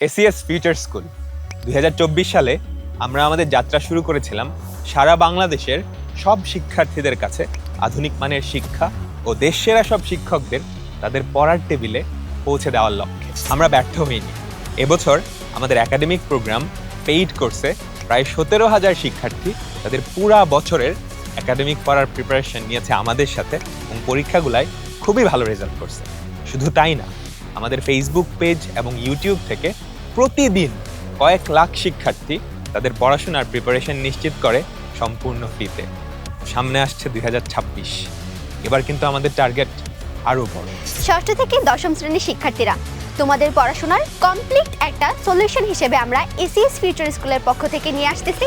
ACS future school 2024 সালে আমরা আমাদের যাত্রা শুরু করেছিলাম সারা বাংলাদেশের সব শিক্ষার্থীদের কাছে আধুনিক মানের শিক্ষা ও দেশসেরা সব শিক্ষকদের তাদের পড়ার টেবিলে পৌঁছে দেওয়ার লক্ষ্যে। আমরা ব্যর্থ হইনি। এবছর আমাদের একাডেমিক প্রোগ্রাম পেইড কোর্সে প্রায় 17,000 শিক্ষার্থী তাদের পুরা বছরের একাডেমিক পড়ার প্রিপারেশন নিয়েছে আমাদের সাথে এবং পরীক্ষাগুলায় খুবই ভালো রেজাল্ট করছে। শুধু তাই না, আমাদের ফেসবুক পেজ এবং ইউটিউব থেকে প্রতিদিন কয়েক লাখ শিক্ষার্থী তাদের পড়াশোনার প্রিপারেশন নিশ্চিত করে সম্পূর্ণ ফ্রিতে। সামনে আসছে 2026। এবার কিন্তু আমাদের টার্গেট আরও বড়। ষষ্ঠ থেকে দশম শ্রেণীর শিক্ষার্থীরা, তোমাদের পড়াশোনার কমপ্লিট একটা সলিউশন হিসেবে আমরা এসিএস ফিউচার স্কুলের পক্ষ থেকে নিয়ে আসতেছি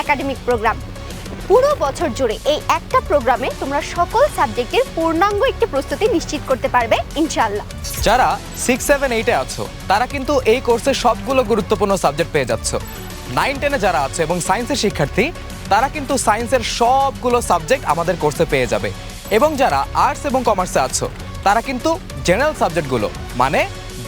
একাডেমিক প্রোগ্রাম। পুরো বছর জুড়ে এই একটা প্রোগ্রামে তোমরা সকল সাবজেক্টের পূর্ণাঙ্গ একটি প্রস্তুতি নিশ্চিত করতে পারবে ইনশাআল্লাহ। যারা 6, 7, 8-এ আছো তারা কিন্তু এই কোর্সে সবগুলো গুরুত্বপূর্ণ সাবজেক্ট পেয়ে যাচ্ছ। 9, 10-এ যারা আছে এবং সায়েন্সের শিক্ষার্থী তারা কিন্তু সায়েন্সের সবগুলো সাবজেক্ট আমাদের কোর্সে পেয়ে যাবে। এবং যারা আর্টস এবং কমার্সে আছো তারা কিন্তু জেনারেল সাবজেক্টগুলো মানে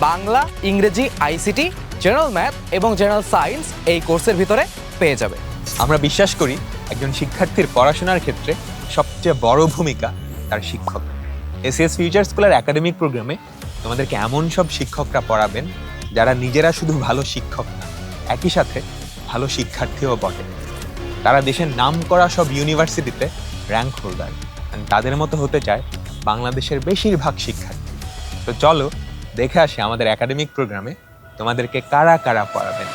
বাংলা, ইংরেজি, আইসিটি, জেনারেল ম্যাথ এবং জেনারেল সায়েন্স এই কোর্সের ভিতরে পেয়ে যাবে। আমরা বিশ্বাস করি একজন শিক্ষার্থীর পড়াশোনার ক্ষেত্রে সবচেয়ে বড় ভূমিকা তার শিক্ষক। এসিএস ফিউচার স্কুলের একাডেমিক প্রোগ্রামে তোমাদেরকে এমন সব শিক্ষকরা পড়াবেন যারা নিজেরা শুধু ভালো শিক্ষক না, একই সাথে ভালো শিক্ষার্থীও বটে। তারা দেশের নামকরা সব ইউনিভার্সিটিতে র্যাঙ্ক হোল্ডার, তাদের মতো হতে চায় বাংলাদেশের বেশিরভাগ শিক্ষার্থী। তো চলো দেখে আসি আমাদের একাডেমিক প্রোগ্রামে তোমাদেরকে কারা কারা পড়াবেন।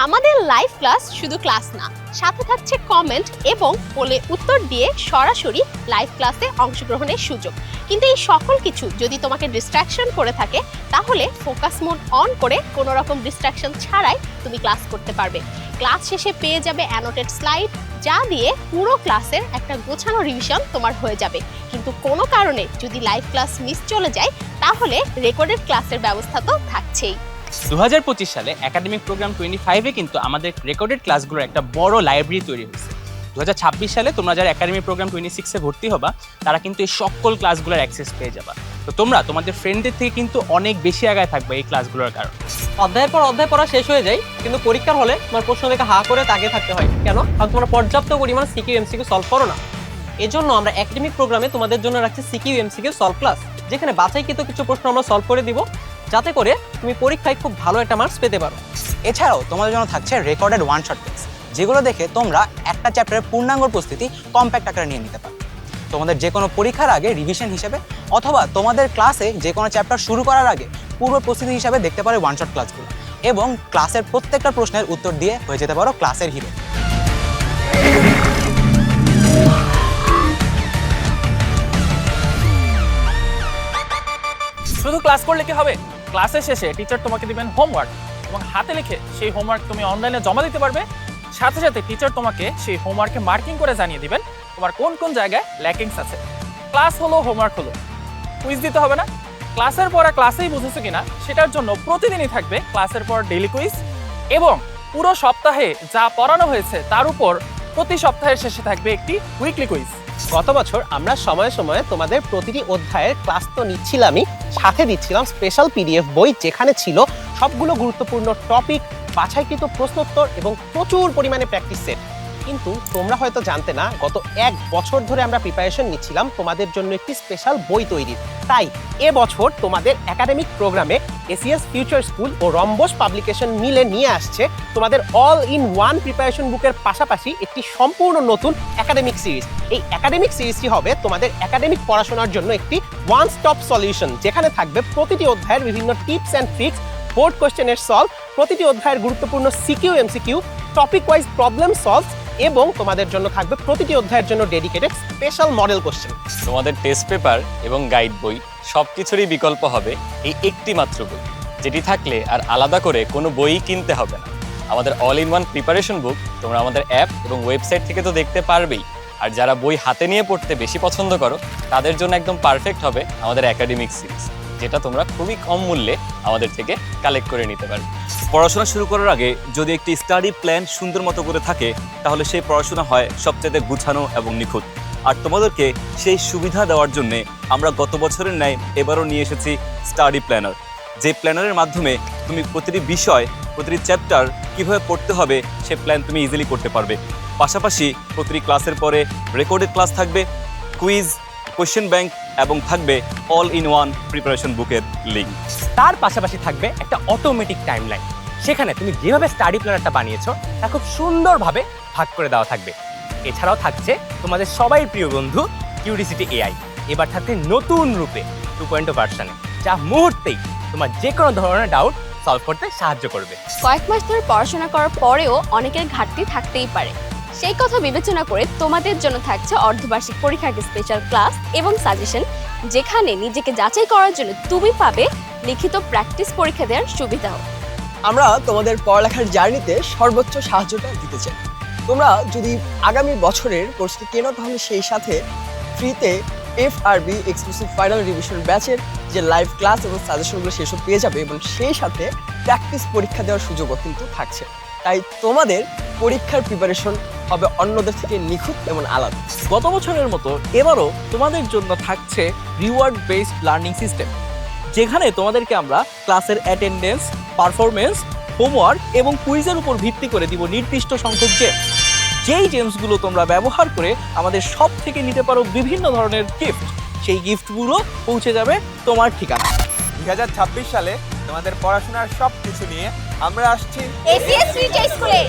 আমাদের লাইভ ক্লাস শুধু ক্লাস না, সাথে থাকছে কমেন্ট এবং পোলে উত্তর দিয়ে সরাসরি লাইভ ক্লাসে অংশগ্রহণের সুযোগ। কিন্তু এই সকল কিছু যদি তোমাকে ডিস্ট্রাকশন করে থাকে তাহলে ফোকাস মোড অন করে কোনো রকম ডিস্ট্রাকশন ছাড়াই তুমি ক্লাস করতে পারবে। ক্লাস শেষে পেয়ে যাবে অ্যানোটেড স্লাইড, যা দিয়ে পুরো ক্লাসের একটা গোছানো রিভিশন তোমার হয়ে যাবে। কিন্তু কোনো কারণে যদি লাইভ ক্লাস মিস চলে যায় তাহলে রেকর্ডেড ক্লাসের ব্যবস্থা তো থাকছেই। 2025 সালে একাডেমিক প্রোগ্রাম 25-এ কিন্তু আমাদের রেকর্ডেড ক্লাসগুলোর একটা বড় লাইব্রেরি তৈরি হয়েছে। 2026 সালে তোমরা যারা একাডেমিক প্রোগ্রাম 26-এ ভর্তি হবা তারা কিন্তু এই সকল ক্লাসগুলোর অ্যাক্সেস পেয়ে যাবা। তো তোমরা তোমাদের ফ্রেন্ডদের থেকে কিন্তু অনেক বেশি আগায় থাকবে এই ক্লাসগুলোর কারণে। অধ্যায়ের পর অধ্যায় পড়া শেষ হয়ে যায়, কিন্তু পরীক্ষার হলে তোমার প্রশ্ন দেখে হা করে তাকিয়ে থাকতে হয়। কেন? কারণ তোমরা পর্যাপ্ত পরিমাণ সিকিউ এমসিকিউ সলভ করো না। এজন্য আমরা একাডেমিক প্রোগ্রামে তোমাদের জন্য রাখছি সিকিউ এমসিকিউ সলভ ক্লাস, যেখানে বাছাইকৃত কিছু প্রশ্ন আমরা সলভ করে দিব, যাতে করে তুমি পরীক্ষায় খুব ভালো একটা মার্কস পেতে পারো। এছাড়াও তোমাদের জন্য থাকছে রেকর্ডেড ওয়ান শট টেস্ট, যেগুলো দেখে তোমরা একটা চ্যাপ্টারের পূর্ণাঙ্গ প্রস্তুতি কম্প্যাক্ট আকারে নিয়ে নিতে পারো। তোমাদের যে কোনো পরীক্ষার আগে রিভিশন হিসেবে অথবা তোমাদের ক্লাসে যে কোনো চ্যাপ্টার শুরু করার আগে পূর্ব প্রস্তুতি হিসাবে দেখতে পারো ওয়ান শট ক্লাসগুলো, এবং ক্লাসের প্রত্যেকটা প্রশ্নের উত্তর দিয়ে হয়ে যেতে পারো ক্লাসের হিরো। শুধু ক্লাস করলে কি হবে? ক্লাসের শেষে টিচার তোমাকে দিবেন হোমওয়ার্ক এবং হাতে লিখে সেই হোমওয়ার্ক তুমি অনলাইনে জমা দিতে পারবে। সাথে সাথে টিচার তোমাকে সেই হোমওয়ার্কে মার্কিং করে জানিয়ে দিবেন তোমার কোন কোন জায়গায় ল্যাকিংস আছে। ক্লাস হলো, হোমওয়ার্ক হলো, কুইজ দিতে হবে না। ক্লাসের পর ক্লাসেই বুঝেছো কিনা সেটার জন্য প্রতিদিনই থাকবে ক্লাসের পর ডেইলি কুইজ, এবং পুরো সপ্তাহে যা পড়ানো হয়েছে তার উপর প্রতি সপ্তাহের শেষে থাকবে একটি উইকলি কুইজ। গত বছর আমরা সময়ে সময়ে তোমাদের প্রতিটি অধ্যায়ের ক্লাস তো নিচ্ছিলামই, সাথে দিচ্ছিলাম স্পেশাল পিডিএফ বই, যেখানে ছিল সবগুলো গুরুত্বপূর্ণ টপিক, বাছাইকৃত প্রশ্নোত্তর এবং প্রচুর পরিমাণে প্র্যাকটিস সেট। কিন্তু তোমরা হয়তো জানতে না, গত 1 বছর ধরে আমরা প্রিপারেশন নিচ্ছিলাম তোমাদের জন্য একটি স্পেশাল বই তৈরির। তাই এবছর তোমাদের একাডেমিক প্রোগ্রামে এসিএস ফিউচার স্কুল ও রম্বস পাবলিকেশন মিলে নিয়ে আসছে তোমাদের অল ইন ওয়ান প্রিপারেশন বুকের পাশাপাশি একটি সম্পূর্ণ নতুন একাডেমিক সিরিজ। এই একাডেমিক সিরিজটি হবে তোমাদের একাডেমিক পড়াশোনার জন্য একটি ওয়ান স্টপ সলিউশন, যেখানে থাকবে প্রতিটি অধ্যায়ের বিভিন্ন টিপস অ্যান্ড ট্রিক্স, বোর্ড কোশ্চেনের সলভ, প্রতিটি অধ্যায়ের গুরুত্বপূর্ণ CQ MCQ, topic wise problem solve এবং তোমাদের জন্য থাকবে প্রতিটি অধ্যায়ের জন্য ডেডিকেটেড স্পেশাল মডেল কোশ্চেন। তোমাদের টেস্ট পেপার এবং গাইড বই সব কিছুরই বিকল্প হবে এই একটি মাত্র বই, যেটি থাকলে আর আলাদা করে কোনো বই কিনতে হবে না। আমাদের অল ইন ওয়ান প্রিপারেশন বুক তোমরা আমাদের অ্যাপ এবং ওয়েবসাইট থেকে তো দেখতে পারবেই, আর যারা বই হাতে নিয়ে পড়তে বেশি পছন্দ করো তাদের জন্য একদম পারফেক্ট হবে আমাদের একাডেমিক সিরিজ, যেটা তোমরা খুবই কম মূল্যে আমাদের থেকে কালেক্ট করে নিতে পারবে। পড়াশোনা শুরু করার আগে যদি একটি স্টাডি প্ল্যান সুন্দর মতো করে থাকে, তাহলে সেই পড়াশোনা হয় সবচেয়ে গুছানো এবং নিখুঁত। আর তোমাদেরকে সেই সুবিধা দেওয়ার জন্যে আমরা গত বছরের ন্যায় এবারও নিয়ে এসেছি স্টাডি প্ল্যানার, যে প্ল্যানারের মাধ্যমে তুমি প্রতিটি বিষয়, প্রতিটি চ্যাপ্টার কীভাবে পড়তে হবে সে প্ল্যান তুমি ইজিলি করতে পারবে। পাশাপাশি প্রতিটি ক্লাসের পরে রেকর্ডেড ক্লাস থাকবে, কুইজ, কোয়েশ্চেন ব্যাংক এবং থাকবে অল ইন ওয়ান প্রিপারেশন বুকের লিঙ্ক। তার পাশাপাশি থাকবে একটা অটোমেটিক টাইমলাইন, সেখানে তুমি যেভাবে স্টাডি প্ল্যানারটা বানিয়েছো তা খুব সুন্দরভাবে ভাগ করে দেওয়া থাকবে। এছাড়াও থাকছে তোমাদের সবাই প্রিয় বন্ধু কিউরিসিটি এআই, এবার থাকছে নতুন রূপে 2.0 ভার্সনে, যা মুহূর্তেই তোমার যে কোনো ধরনের ডাউট সলভ করতে সাহায্য করবে। কয়েক মাস ধরে পড়াশোনা করার পরেও অনেকের ঘাটতি থাকতেই পারে। সেই কথা বিবেচনা করে তোমাদের জন্য থাকছে অর্ধবার্ষিক পরীক্ষার স্পেশাল ক্লাস এবং সাজেশন, যেখানে নিজেকে যাচাই করার জন্য তুমি পাবে লিখিত প্র্যাকটিস পরীক্ষা দেওয়ার সুবিধাও। আমরা তোমাদের পড়ালেখার জার্নিতে সর্বোচ্চ সাহায্যটা দিতে চাই। তোমরা যদি আগামী বছরের কোর্সটি কেনো, তাহলে সেই সাথে ফ্রিতে FRB এক্সক্লুসিভ ফাইনাল রিভিশন ব্যাচের যে লাইভ ক্লাস এবং সাজেশনগুলো সেসব পেয়ে যাবে, এবং সেই সাথে প্র্যাকটিস পরীক্ষা দেওয়ার সুযোগও কিন্তু থাকছে। তাই তোমাদের পরীক্ষার প্রিপারেশন হবে অন্যদের থেকে নিখুঁত এবং আলাদা। গত বছরের মতো এবারও তোমাদের জন্য থাকছে রিওয়ার্ড বেসড লার্নিং সিস্টেম, যেখানে তোমাদেরকে আমরা ক্লাসের অ্যাটেন্ডেন্স, পারফরমেন্স, হোমওয়ার্ক এবং কুইজের উপর ভিত্তি করে দিব নির্দিষ্ট সংখ্যক জেমস। যেই জেমসগুলো তোমরা ব্যবহার করে আমাদের সব থেকে নিতে পারো বিভিন্ন ধরনের গিফট, সেই গিফটগুলো পৌঁছে যাবে তোমার ঠিকানা। 2026 সালে তোমাদের পড়াশোনার সব কিছু নিয়ে আমরা আসছি এসিএস ফিউচার স্কুলে।